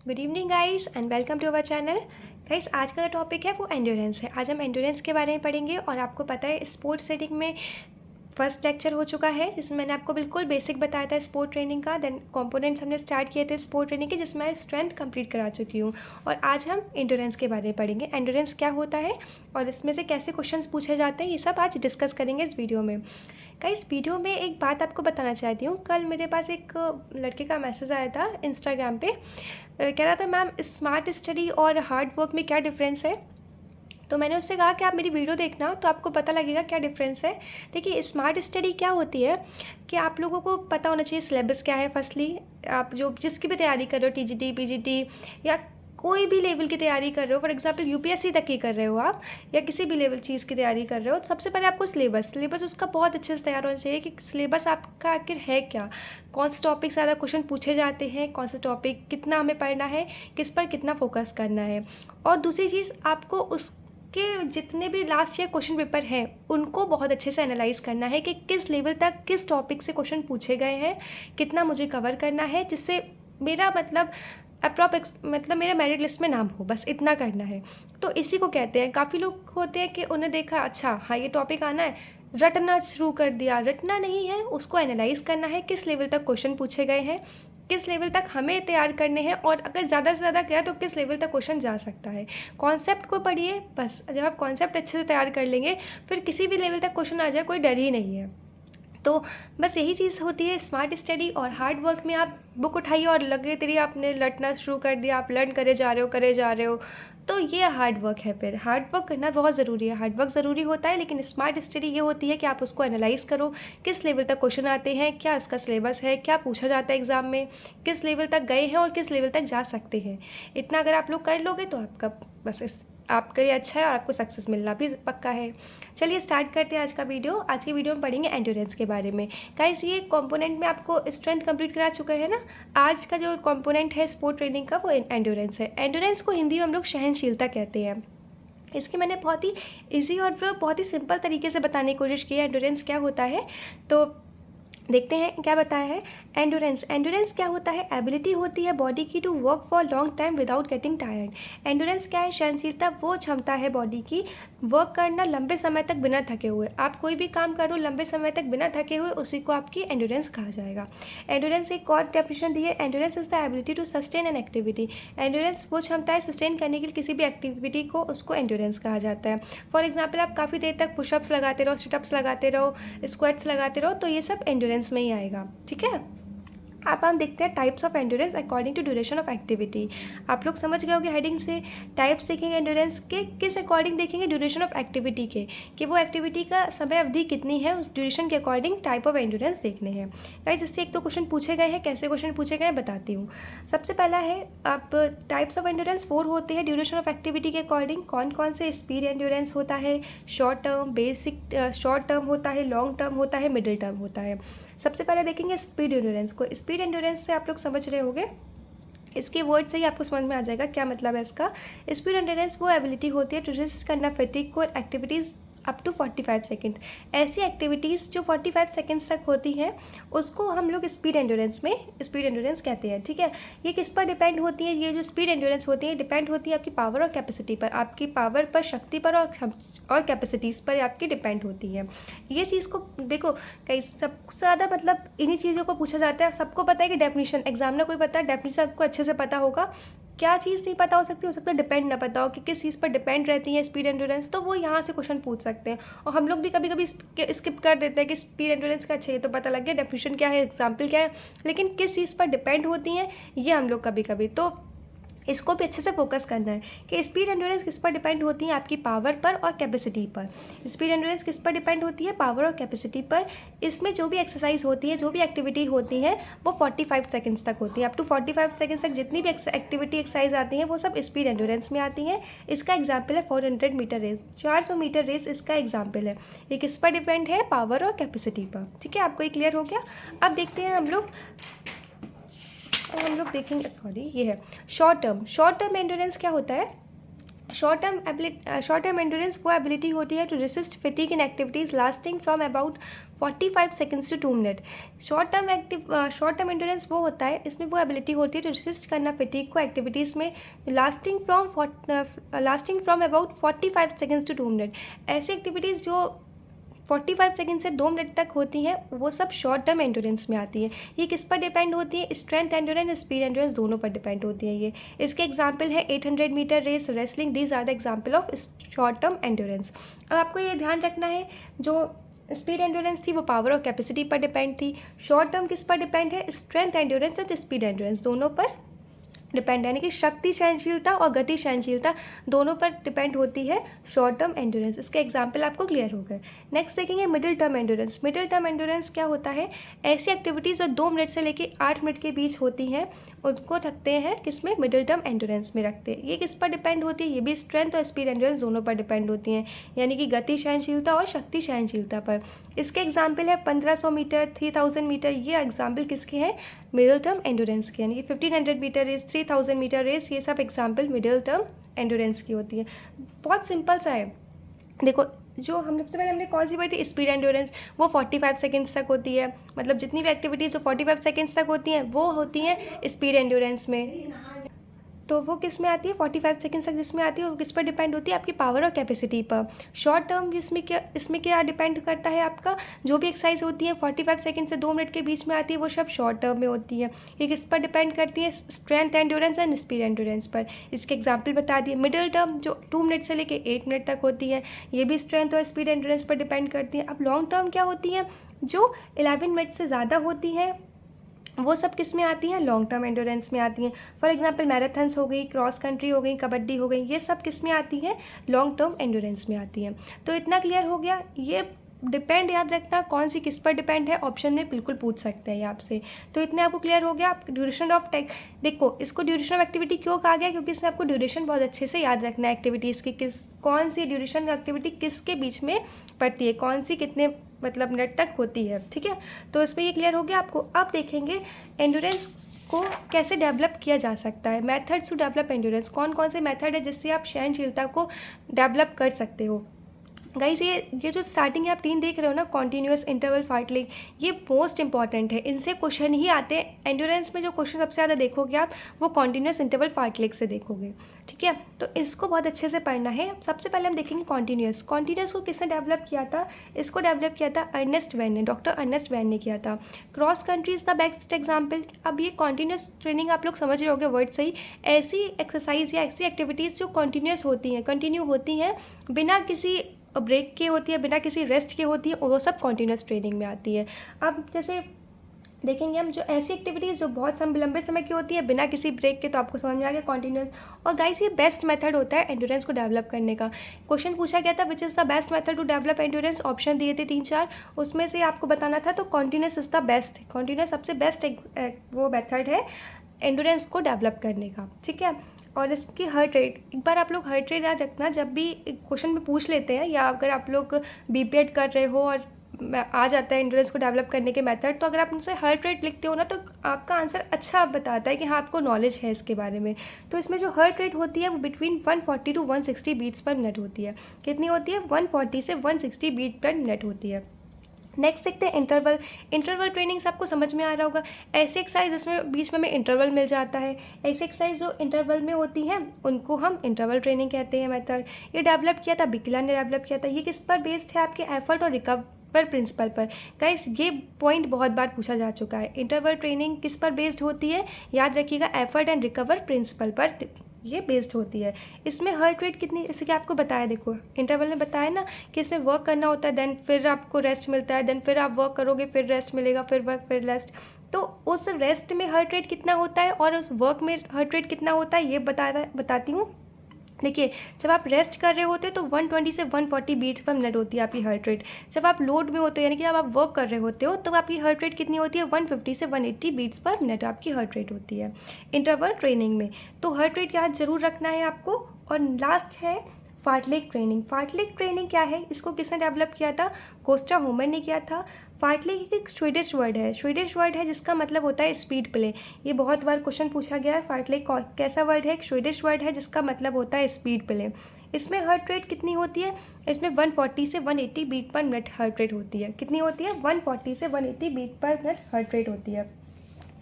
Good evening guys and welcome to our channel. Guys आज का जो टॉपिक है वो एंड्योरेंस है। आज हम एंड्योरेंस के बारे में पढ़ेंगे और आपको पता है स्पोर्ट्स सेटिंग में फर्स्ट लेक्चर हो चुका है जिसमें मैंने आपको बिल्कुल बेसिक बताया था स्पोर्ट ट्रेनिंग का। देन कंपोनेंट्स हमने स्टार्ट किए थे स्पोर्ट ट्रेनिंग के जिसमें मैं स्ट्रेंथ कंप्लीट करा चुकी हूँ। और आज हम एंड्योरेंस के बारे में पढ़ेंगे, एंड्योरेंस क्या होता है और इसमें से कैसे क्वेश्चंस पूछे जाते हैं, ये सब आज डिस्कस करेंगे इस वीडियो में। इस वीडियो में एक बात आपको बताना चाहती हूँ। कल मेरे पास एक लड़के का मैसेज आया था इंस्टाग्राम पे, कह रहा था मैम स्मार्ट स्टडी और हार्ड वर्क में क्या डिफरेंस है। तो मैंने उससे कहा कि आप मेरी वीडियो देखना तो आपको पता लगेगा क्या डिफरेंस है। देखिए स्मार्ट स्टडी क्या होती है कि आप लोगों को पता होना चाहिए सिलेबस क्या है। फर्स्टली आप जो जिसकी भी तैयारी कर रहे हो, टीजीटी पीजीटी या कोई भी लेवल की तैयारी कर रहे हो, फॉर एग्जांपल यूपीएससी तक की कर रहे हो आप, या किसी भी लेवल चीज़ की तैयारी कर रहे हो, तो सबसे पहले आपको सिलेबस उसका बहुत अच्छे से तैयार होना चाहिए कि सिलेबस आपका आखिर है क्या, कौन से टॉपिक से ज़्यादा क्वेश्चन पूछे जाते हैं, कौन से टॉपिक कितना हमें पढ़ना है, किस पर कितना फोकस करना है। और दूसरी चीज़ आपको उसके जितने भी लास्ट ईयर क्वेश्चन पेपर हैं उनको बहुत अच्छे से एनालाइज करना है कि किस लेवल तक किस टॉपिक से क्वेश्चन पूछे गए हैं, कितना मुझे कवर करना है, जिससे मेरा मतलब मतलब मेरा मेरिट लिस्ट में नाम हो, बस इतना करना है। तो इसी को कहते हैं। काफ़ी लोग होते हैं कि उन्हें देखा अच्छा हाँ ये टॉपिक आना है, रटना शुरू कर दिया। रटना नहीं है, उसको एनालाइज करना है किस लेवल तक क्वेश्चन पूछे गए हैं, किस लेवल तक हमें तैयार करने हैं, और अगर ज़्यादा से ज़्यादा गया तो किस लेवल तक क्वेश्चन जा सकता है। कॉन्सेप्ट को पढ़िए बस, जब आप कॉन्सेप्ट अच्छे से तैयार कर लेंगे फिर किसी भी लेवल तक क्वेश्चन आ जाए कोई डर ही नहीं है। तो बस यही चीज़ होती है स्मार्ट स्टडी और हार्ड वर्क में। आप बुक उठाइए और लगे तेरी आपने लटना शुरू कर दिया, आप लर्न करे जा रहे हो, तो ये हार्ड वर्क है। फिर हार्ड वर्क करना बहुत ज़रूरी है, हार्ड वर्क ज़रूरी होता है, लेकिन स्मार्ट स्टडी ये होती है कि आप उसको एनालाइज करो किस लेवल तक क्वेश्चन आते हैं, क्या इसका सिलेबस है, क्या पूछा जाता है एग्ज़ाम में, किस लेवल तक गए हैं और किस लेवल तक जा सकते हैं। इतना अगर आप लोग कर लोगे तो आपका बस आपके लिए अच्छा है और आपको सक्सेस मिलना भी पक्का है। चलिए स्टार्ट करते हैं आज का वीडियो। आज की वीडियो में पढ़ेंगे एंड्योरेंस के बारे में। गाइस ये कंपोनेंट में आपको स्ट्रेंथ कंप्लीट करा चुका है ना। आज का जो कंपोनेंट है स्पोर्ट ट्रेनिंग का वो एंड्योरेंस है। एंड्योरेंस को हिंदी में हम लोग सहनशीलता कहते हैं। इसकी मैंने बहुत ही ईजी और बहुत ही सिंपल तरीके से बताने की कोशिश की है एंड्योरेंस क्या होता है। तो देखते हैं क्या बताया है। एंड्योरेंस क्या होता है? एबिलिटी होती है बॉडी की to work for long time without getting tired. Endurance क्या है? सहनशीलता वो क्षमता है बॉडी की वर्क करना लंबे समय तक बिना थके हुए। आप कोई भी काम करो लंबे समय तक बिना थके हुए, उसी को आपकी एंड्योरेंस कहा जाएगा। एंड्योरेंस एक और डेफिनेशन दी है, endurance is the ability to sustain an activity. Endurance वो क्षमता है सस्टेन करने के लिए किसी भी एक्टिविटी को, उसको एंड्योरेंस कहा जाता है। फॉर एग्जाम्पल आप काफ़ी देर तक पुशअप्स लगाते रहो, सिटअप्स लगाते रहो, स्क्वाट्स लगाते रहो, तो ये सब एंड्योरेंस में ही आएगा। ठीक है, अब हम देखते हैं types of endurance according to duration of activity. आप लोग समझ गए होंगे हेडिंग से। टाइप्स देखेंगे एंड्योरेंस के, किस अकॉर्डिंग देखेंगे? ड्यूरेशन ऑफ एक्टिविटी के, कि वो एक्टिविटी का समय अवधि कितनी है, उस ड्यूरेशन के अकॉर्डिंग टाइप ऑफ एंड्योरेंस देखने हैं। गाइस इससे एक तो क्वेश्चन पूछे गए हैं, कैसे क्वेश्चन पूछे गए हैं बताती हूँ। सबसे पहला है, आप टाइप्स ऑफ एंड्योरेंस 4 होते हैं ड्यूरेशन ऑफ एक्टिविटी के अकॉर्डिंग। कौन कौन से? स्पीड एंड्योरेंस होता है, short term, basic short term होता है, लॉन्ग टर्म होता है, मिडिल टर्म होता है। सबसे पहले देखेंगे स्पीड एंड्योरेंस को। स्पीड एंड्योरेंस से आप लोग समझ रहे होंगे, इसके वर्ड से ही आपको समझ में आ जाएगा क्या मतलब है इसका। स्पीड एंड्योरेंस वो एबिलिटी होती है टू रेजिस्ट करना फैटिग को एक्टिविटीज़ अप टू 45 सेकेंड। ऐसी एक्टिविटीज़ जो 45 सेकेंड्स तक होती हैं उसको हम लोग स्पीड एंड्योरेंस कहते हैं। ठीक है, ये किस पर डिपेंड होती है? ये जो स्पीड एंड्योरेंस होती है डिपेंड होती है आपकी पावर और कैपेसिटी पर, आपकी पावर पर, शक्ति पर और कैपेसिटीज़ पर आपकी डिपेंड होती है। ये चीज़ को देखो, कई सबसे ज़्यादा मतलब इन्हीं चीज़ों को पूछा जाता है। सबको पता है कि डेफिनेशन, एग्जाम में कोई पता है डेफिनेशन, आपको अच्छे से पता होगा। क्या चीज़ नहीं पता हो सकता है डिपेंड ना पता हो कि किस चीज़ पर डिपेंड रहती है स्पीड एंड्योरेंस, तो वो यहाँ से क्वेश्चन पूछ सकते हैं। और हम लोग भी कभी कभी स्किप कर देते हैं कि स्पीड एंड्योरेंस का अच्छा ये तो पता लग गया, डेफिनेशन क्या है, एग्जाम्पल क्या है, लेकिन किस चीज़ पर डिपेंड होती हैं ये हम लोग कभी कभी, तो इसको भी अच्छे से फोकस करना है कि स्पीड एंड्योरेंस किस पर डिपेंड होती है? आपकी पावर पर और कैपेसिटी पर। स्पीड एंड्योरेंस किस पर डिपेंड होती है? पावर और कैपेसिटी पर। इसमें जो भी एक्सरसाइज होती है, जो भी एक्टिविटी होती है वो 45 सेकंड्स तक होती है। अप टू 45 सेकंड्स तक जितनी भी एक्टिविटी एक्सरसाइज आती हैं वो सब स्पीड एंड्योरेंस में आती हैं। इसका एग्जाम्पल है 400 मीटर रेस, 400 मीटर रेस इसका एग्जाम्पल है। ये किस पर डिपेंड है? पावर और कैपेसिटी पर। ठीक है, आपको ये क्लियर हो गया। अब देखते हैं हम लोग देखेंगे, सॉरी ये है शॉर्ट टर्म एंड्योरेंस क्या होता है। शॉर्ट टर्म एंडोरेंस वो एबिलिटी होती है to resist fatigue in activities lasting from about 45 seconds to 2 minute. Short term endurance वो होता है, इसमें वो एबिलिटी होती है टू रेसिस्ट करना फटीग को एक्टिविटीज़ में lasting from about 45 seconds to 2 minute. ऐसी एक्टिविटीज़ जो 45 सेकेंड से 2 मिनट तक होती हैं वो सब शॉर्ट टर्म एंडोरेंस में आती है। ये किस पर डिपेंड होती है? स्ट्रेंथ एंडोरेंस, स्पीड एंडोरेंस दोनों पर डिपेंड होती है ये। इसके एग्जांपल है 800 metre race, wrestling, these are the example of short term endurance. अब आपको ये ध्यान रखना है, जो स्पीड एंडोरेंस थी वो पावर और कैपेसिटी पर डिपेंड थी। शॉर्ट टर्म किस पर डिपेंड है? स्ट्रेंथ एंडोरेंस और स्पीड एंडोरेंस दोनों पर डिपेंड, यानी कि शक्ति सहनशीलता और गति सहनशीलता दोनों पर डिपेंड होती है शॉर्ट टर्म एंडोरेंस। इसके एग्जांपल आपको क्लियर हो गए। नेक्स्ट देखेंगे middle term endurance. Middle term endurance क्या होता है? ऐसी एक्टिविटीज़ जो 2 मिनट से लेकर 8 मिनट के बीच होती हैं उनको रखते हैं किसमें? मिडिल टर्म एंडोरेंस में रखते हैं। ये किस पर डिपेंड होती है? ये भी स्ट्रेंथ और स्पीड एंडोरेंस दोनों पर डिपेंड होती हैं, यानी कि गति सहनशीलता और शक्ति सहनशीलता पर। इसके एग्जाम्पल है 1500 मीटर, 3000 मीटर, ये एग्जाम्पल किसके हैं? मिडिल टर्म एंडोरेंस की, यानी कि 1500 मीटर रेस, 3000 मीटर रेस, ये सब एग्जाम्पल मिडिल टर्म एंडोरेंस की होती है। बहुत सिंपल सा है। देखो, जो हम सबसे पहले हमने कौन सी बात थी? स्पीड एंडोरेंस, वो 45 सेकेंड्स तक होती है। मतलब जितनी भी एक्टिविटीज़ जो 45 सेकेंड्स तक होती हैं वो होती हैं स्पीड एंडोरेंस में। तो वो किस में आती है? 45 सेकेंड्स तक जिसमें आती है वो किस पर डिपेंड होती है? आपकी पावर और कैपेसिटी पर। शॉर्ट टर्म इसमें क्या डिपेंड करता है? आपका जो भी एक्सरसाइज होती है 45 सेकेंड से 2 मिनट के बीच में आती है वो सब शॉर्ट टर्म में होती है। ये किस पर डिपेंड करती है? Strength endurance and speed endurance पर। इसके एग्जाम्पल बता दिए। मिडिल टर्म जो 2 मिनट से लेकर 8 मिनट तक होती है, ये भी स्ट्रेंथ और स्पीड एंडोरेंस पर डिपेंड करती है। अब लॉन्ग टर्म क्या होती है? जो 11 मिनट से ज़्यादा होती हैं वो सब किस में आती हैं? लॉन्ग टर्म एंडोरेंस में आती हैं। फॉर एग्जांपल मैराथन्स हो गई, क्रॉस कंट्री हो गई, कबड्डी हो गई, ये सब किस में आती हैं? लॉन्ग टर्म एंडोरेंस में आती हैं। तो इतना क्लियर हो गया। ये डिपेंड याद रखना कौन सी किस पर डिपेंड है, ऑप्शन में बिल्कुल पूछ सकते हैं ये आपसे। तो इतने आपको क्लियर हो गया। आप ड्यूरेशन ऑफ देखो, इसको ड्यूरेशन ऑफ एक्टिविटी क्यों कहा गया? क्योंकि इसमें आपको ड्यूरेशन बहुत अच्छे से याद रखना है एक्टिविटीज़ की, कौन सी ड्यूरेशन एक्टिविटी किसके बीच में पड़ती है, कौन सी कितने मतलब मिनट तक होती है। ठीक है, तो इसमें ये क्लियर हो गया आपको। अब देखेंगे एंडोरेंस को कैसे डेवलप किया जा सकता है। मेथड्स टू डेवलप एंडोरेंस, कौन कौन से मेथड है जिससे आप सहनशीलता को डेवलप कर सकते हो। गाइस, ये जो स्टार्टिंग है आप 3 देख रहे हो ना, कॉन्टीन्यूअस, इंटरवल, फार्टलिंग, ये मोस्ट इंपॉर्टेंट है। इनसे क्वेश्चन ही आते हैं। एंडोरेंस में जो क्वेश्चन सबसे ज़्यादा देखोगे आप वो कॉन्टीन्यूअस, इंटरवल, फार्टलिंग से देखोगे। ठीक है, तो इसको बहुत अच्छे से पढ़ना है। सबसे पहले हम देखेंगे कॉन्टीन्यूअस। कॉन्टीन्यूअस को किसने डेवलप किया था? इसको डेवलप किया था अर्नेस्ट वैन ने, डॉक्टर अर्नेस्ट वैन ने किया था। Cross country is the best example. अब ये कॉन्टीन्यूअस ट्रेनिंग आप लोग समझ रहे होगे वर्ड सही। ऐसी एक्सरसाइज या ऐसी एक्टिविटीज़ जो कॉन्टीन्यूअस होती हैं, कंटिन्यू होती हैं, बिना किसी ब्रेक के होती है, बिना किसी रेस्ट के होती है, वो सब कॉन्टीन्यूअस ट्रेनिंग में आती है। अब जैसे देखेंगे हम जो ऐसी एक्टिविटीज़ जो बहुत लंबे समय की होती है बिना किसी ब्रेक के, तो आपको समझ में आ गया कॉन्टीन्यूअस। और गाइस, ये बेस्ट मेथड होता है एंडोरेंस को डेवलप करने का। क्वेश्चन पूछा गया था which is the best method to develop endurance, option दिए थे 3-4, उसमें से आपको बताना था। तो continuous is the best, continuous सबसे बेस्ट वो मेथड है एंडोरेंस को डेवलप करने का। ठीक है, और इसकी हार्ट रेट, एक बार आप लोग हार्ट रेट याद रखना, जब भी क्वेश्चन में पूछ लेते हैं या अगर आप लोग बीपीएड कर रहे हो और आ जाता है एंडोरेंस को डेवलप करने के मेथड, तो अगर आप उनसे हार्ट रेट लिखते हो ना तो आपका आंसर अच्छा बताता है कि हाँ आपको नॉलेज है इसके बारे में। तो इसमें जो हार्ट रेट होती है वो between 140 to 160 beats per minute होती है। कितनी होती है? 140 से 160 बीट पर मिनट होती है। नेक्स्ट देखते हैं इंटरवल। इंटरवल ट्रेनिंग से आपको समझ में आ रहा होगा, ऐसे एक्सरसाइज जिसमें बीच में हमें इंटरवल मिल जाता है, ऐसे एक्सरसाइज जो इंटरवल में होती हैं उनको हम इंटरवल ट्रेनिंग कहते हैं मेथड। ये डेवलप किया था बिकला ने डेवलप किया था। ये किस पर बेस्ड है? आपके एफर्ट और रिकवर प्रिंसिपल पर। गाइस, ये पॉइंट बहुत बार पूछा जा चुका है। इंटरवल ट्रेनिंग किस पर बेस्ड होती है? याद रखिएगा, एफर्ट एंड रिकवर प्रिंसिपल पर ये बेस्ड होती है। इसमें हार्ट रेट कितनी, जैसे कि आपको बताया, देखो इंटरवल ने बताया ना कि इसमें वर्क करना होता है, देन फिर आपको रेस्ट मिलता है, देन फिर आप वर्क करोगे, फिर रेस्ट मिलेगा, फिर वर्क, फिर रेस्ट। तो उस रेस्ट में हार्ट रेट कितना होता है और उस वर्क में हार्ट रेट कितना होता है ये बताती हूँ। देखिए, जब आप रेस्ट कर रहे होते हैं तो 120 से 140 बीट्स पर मिनट होती है आपकी हार्ट रेट। जब आप लोड में होते हो यानी कि जब आप वर्क कर रहे होते हो तो आपकी हार्ट रेट कितनी होती है? 150 से 180 बीट्स पर मिनट आपकी हार्ट रेट होती है इंटरवल ट्रेनिंग में। तो हार्ट रेट याद जरूर रखना है आपको। और लास्ट है फार्टलेग ट्रेनिंग। फार्टलेग ट्रेनिंग क्या है, इसको किसने डेवलप किया था? कोस्टा होमर ने किया था। फार्टलेग एक स्वीडिश वर्ड है, स्वीडिश वर्ड है जिसका मतलब होता है स्पीड प्ले। ये बहुत बार क्वेश्चन पूछा गया है। फार्टलेग कैसा वर्ड है? एक स्वीडिश वर्ड है जिसका मतलब होता है स्पीड प्ले। इसमें हार्ट रेट कितनी होती है? इसमें 140 से 180 बीट पर मिनट हार्ट रेट होती है। कितनी होती है? 140 से 180 बीट पर मिनट हार्ट रेट होती है।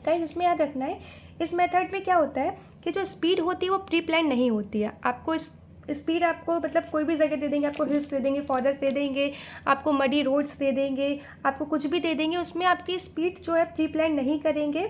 गाइस इसमें याद रखना है, इस मेथड में क्या होता है कि जो स्पीड होती है वो प्री प्लान नहीं होती है। आपको स्पीड आपको मतलब कोई भी जगह दे देंगे, आपको हिल्स दे देंगे, फॉरेस्ट दे देंगे, आपको मडी रोड्स दे देंगे, आपको कुछ भी दे देंगे, उसमें आपकी स्पीड जो है प्री प्लान नहीं करेंगे।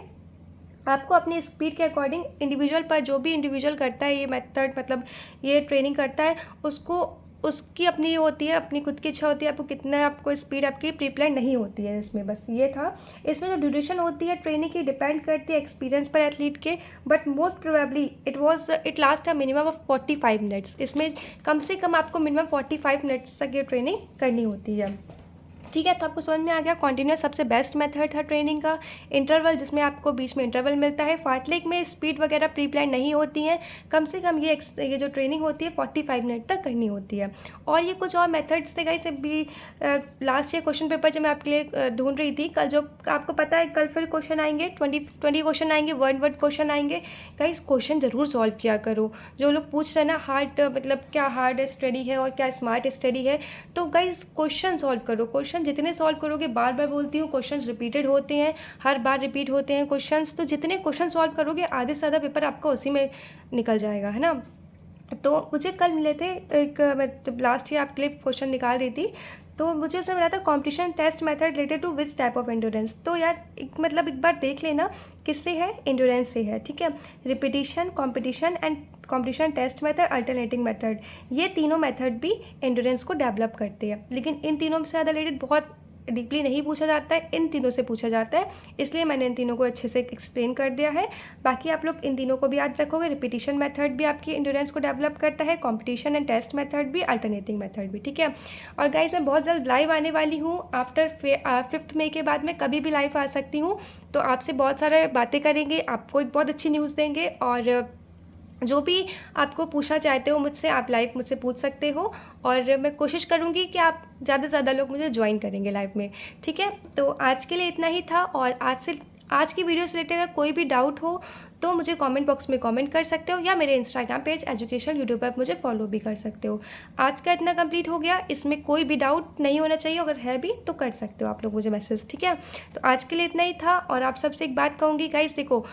आपको अपनी स्पीड के अकॉर्डिंग इंडिविजुअल पर, जो भी इंडिविजुअल करता है ये मेथड मतलब ये ट्रेनिंग करता है, उसको उसकी अपनी होती है, अपनी खुद की इच्छा होती है, आपको कितना आपको स्पीड आपकी प्री प्लान नहीं होती है इसमें। बस ये था। इसमें जो ड्यूरेशन होती है ट्रेनिंग की डिपेंड करती है एक्सपीरियंस पर एथलीट के, but most probably it last a minimum of 45 minutes. इसमें कम से कम आपको मिनिमम 45 मिनट्स तक ये ट्रेनिंग करनी होती है। ठीक है, तो आपको समझ में आ गया कॉन्टिन्यूस सबसे बेस्ट मेथड था ट्रेनिंग का। इंटरवल जिसमें आपको बीच में इंटरवल मिलता है। फार्टलेग में स्पीड वगैरह प्री प्लान नहीं होती हैं, कम से कम ये जो ट्रेनिंग होती है 45 मिनट तक करनी होती है। और ये कुछ और मेथड्स थे गाइस भी। लास्ट ईयर क्वेश्चन पेपर जब मैं आपके लिए ढूंढ रही थी, कल जो आपको पता है कल फिर क्वेश्चन आएंगे, 20 क्वेश्चन आएंगे, वर्ड क्वेश्चन आएंगे। गाइस क्वेश्चन ज़रूर सॉल्व किया करो। जो लोग पूछ रहे हैं ना हार्ड मतलब क्या हार्ड स्टडी है और क्या स्मार्ट स्टडी है, तो गाइस क्वेश्चन सॉल्व करो। क्वेश्चन जितने सॉल्व करोगे, बार बार बोलती हूँ क्वेश्चंस रिपीटेड होते हैं, हर बार रिपीट होते हैं क्वेश्चंस, तो जितने क्वेश्चन सॉल्व करोगे आधे से ज़्यादा पेपर आपका उसी में निकल जाएगा, है ना। तो मुझे कल मिले थे एक, मैं लास्ट ईयर आपके लिए क्वेश्चन निकाल रही थी, तो मुझे उसमें मिला था competition test method related to which type of endurance. तो यार एक बार देख लेना किससे है, एंड्योरेंस से है। ठीक है, repetition, competition and competition test method, alternating method, ये तीनों मेथड भी एंड्योरेंस को डेवलप करते हैं। लेकिन इन तीनों से ज़्यादा रिलेटेड बहुत डीपली नहीं पूछा जाता है, इन तीनों से पूछा जाता है, इसलिए मैंने इन तीनों को अच्छे से एक्सप्लेन कर दिया है। बाकी आप लोग इन तीनों को भी याद रखोगे। रिपीटिशन मेथड भी आपकी एंड्योरेंस को डेवलप करता है, कॉम्पिटिशन एंड टेस्ट मेथड भी, अल्टरनेटिंग मेथड भी। ठीक है, और गाइस मैं बहुत जल्द लाइव आने वाली हूँ। आफ्टर 5 मई के बाद मैं कभी भी लाइव आ सकती हूँ, तो आपसे बहुत सारे बातें करेंगे, आपको एक बहुत अच्छी न्यूज़ देंगे, और जो भी आपको पूछना चाहते हो मुझसे, आप लाइव मुझसे पूछ सकते हो, और मैं कोशिश करूँगी कि आप ज़्यादा से ज़्यादा लोग मुझे ज्वाइन करेंगे लाइव में। ठीक है, तो आज के लिए इतना ही था। और आज की वीडियो से रिलेटेड अगर कोई भी डाउट हो तो मुझे कमेंट बॉक्स में कमेंट कर सकते हो, या मेरे इंस्टाग्राम पेज एजुकेशन यूट्यूब पर मुझे फॉलो भी कर सकते हो। आज का इतना कंप्लीट हो गया, इसमें कोई भी डाउट नहीं होना चाहिए, अगर है भी तो कर सकते हो आप लोग मुझे मैसेज। ठीक है, तो आज के लिए इतना ही था। और आप सबसे एक बात कहूँगी गाइस, देखो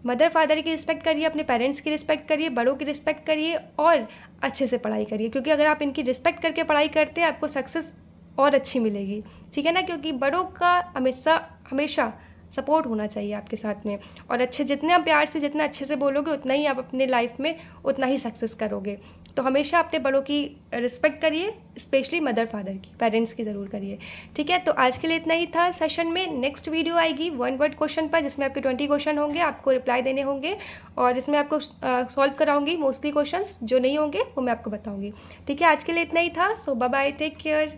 मदर फादर की रिस्पेक्ट करिए, अपने पेरेंट्स की रिस्पेक्ट करिए, बड़ों की रिस्पेक्ट करिए, और अच्छे से पढ़ाई करिए, क्योंकि अगर आप इनकी रिस्पेक्ट करके पढ़ाई करते हैं आपको सक्सेस और अच्छी मिलेगी। ठीक है ना, क्योंकि बड़ों का हमेशा सपोर्ट होना चाहिए आपके साथ में, और जितने आप प्यार से, जितना अच्छे से बोलोगे, उतना ही आप अपने लाइफ में उतना ही सक्सेस करोगे। तो हमेशा अपने बड़ों की रिस्पेक्ट करिए, स्पेशली मदर फादर की, पेरेंट्स की ज़रूर करिए। ठीक है, तो आज के लिए इतना ही था। सेशन में नेक्स्ट वीडियो आएगी 1 वर्ड क्वेश्चन पर, जिसमें आपके 20 क्वेश्चन होंगे, आपको रिप्लाई देने होंगे, और इसमें आपको सॉल्व कराऊंगी मोस्टली क्वेश्चंस, जो नहीं होंगे वो मैं आपको बताऊंगी। ठीक है, आज के लिए इतना ही था। सो बाय बाय, टेक केयर।